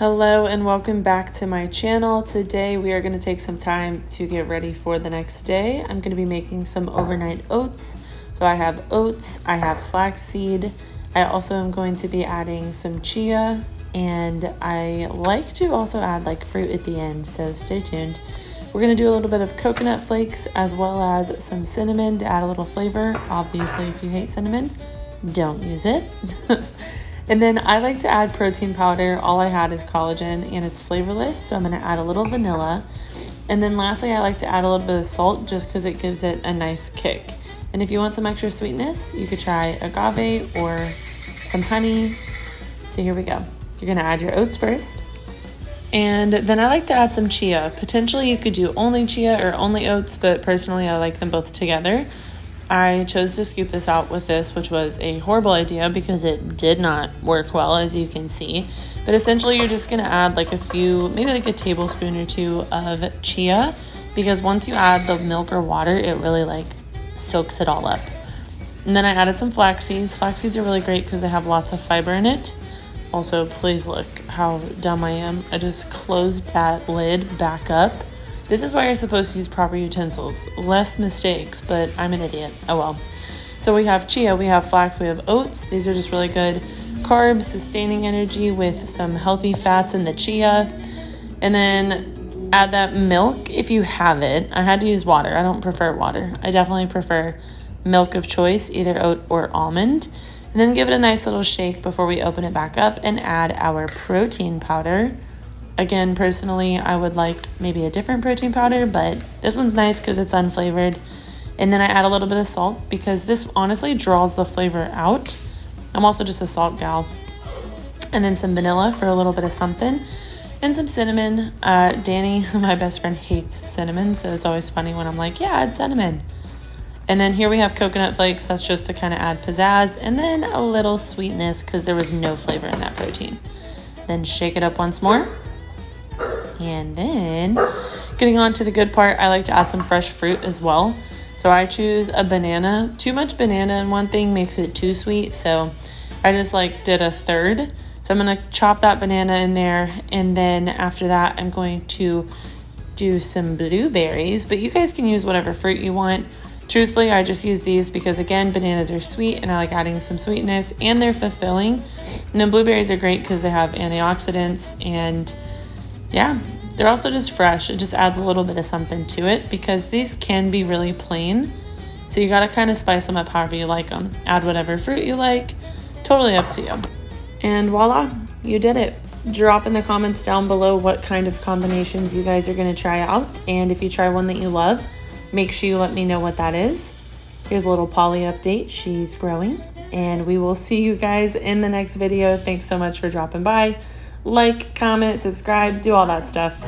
Hello and welcome back to my channel. Today we are going to take some time to get ready for the next day. I'm going to be making some overnight oats. So I have oats, I have flaxseed. I also am going to be adding some chia, and I like to also add like fruit at the end, so stay tuned. We're going to do a little bit of coconut flakes as well as some cinnamon to add a little flavor. Obviously, if you hate cinnamon, don't use it. And then I like to add protein powder. All I had is collagen and it's flavorless, so I'm going to add a little vanilla. And then lastly, I like to add a little bit of salt just because it gives it a nice kick. And if you want some extra sweetness, you could try agave or some honey. So here we go. You're going to add your oats first. And then I like to add some chia. Potentially you could do only chia or only oats, but personally I like them both together. I chose to scoop this out with this, which was a horrible idea because it did not work well, as you can see. But essentially you're just going to add like a few, maybe like a tablespoon or two of chia, because once you add the milk or water, it really like soaks it all up. And then I added some flax seeds. Flax seeds are really great because they have lots of fiber in it. Also, please look how dumb I am. I just closed that lid back up. This is why you're supposed to use proper utensils. Less mistakes, but I'm an idiot. Oh well. So we have chia, we have flax, we have oats. These are just really good carbs, sustaining energy with some healthy fats in the chia. And then add that milk if you have it. I had to use water. I don't prefer water. I definitely prefer milk of choice, either oat or almond. And then give it a nice little shake before we open it back up and add our protein powder. Again, personally, I would like maybe a different protein powder, but this one's nice because it's unflavored. And then I add a little bit of salt because this honestly draws the flavor out. I'm also just a salt gal. And then some vanilla for a little bit of something. And some cinnamon. Danny, my best friend, hates cinnamon, so it's always funny when I'm like, yeah, add cinnamon. And then here we have coconut flakes. That's just to kind of add pizzazz. And then a little sweetness because there was no flavor in that protein. Then shake it up once more. And then getting on to the good part, I like to add some fresh fruit as well. So I choose a banana. Too much banana in one thing makes it too sweet. So I just like did a third. So I'm going to chop that banana in there. And then after that, I'm going to do some blueberries. But you guys can use whatever fruit you want. Truthfully, I just use these because, again, bananas are sweet and I like adding some sweetness and they're fulfilling. And then blueberries are great because they have antioxidants and yeah, they're also just fresh. It just adds a little bit of something to it because these can be really plain. So you got to kind of spice them up however you like them. Add whatever fruit you like. Totally up to you. And voila, you did it. Drop in the comments down below what kind of combinations you guys are going to try out. And if you try one that you love, make sure you let me know what that is. Here's a little Polly update. She's growing. And we will see you guys in the next video. Thanks so much for dropping by. Like, comment, subscribe, do all that stuff.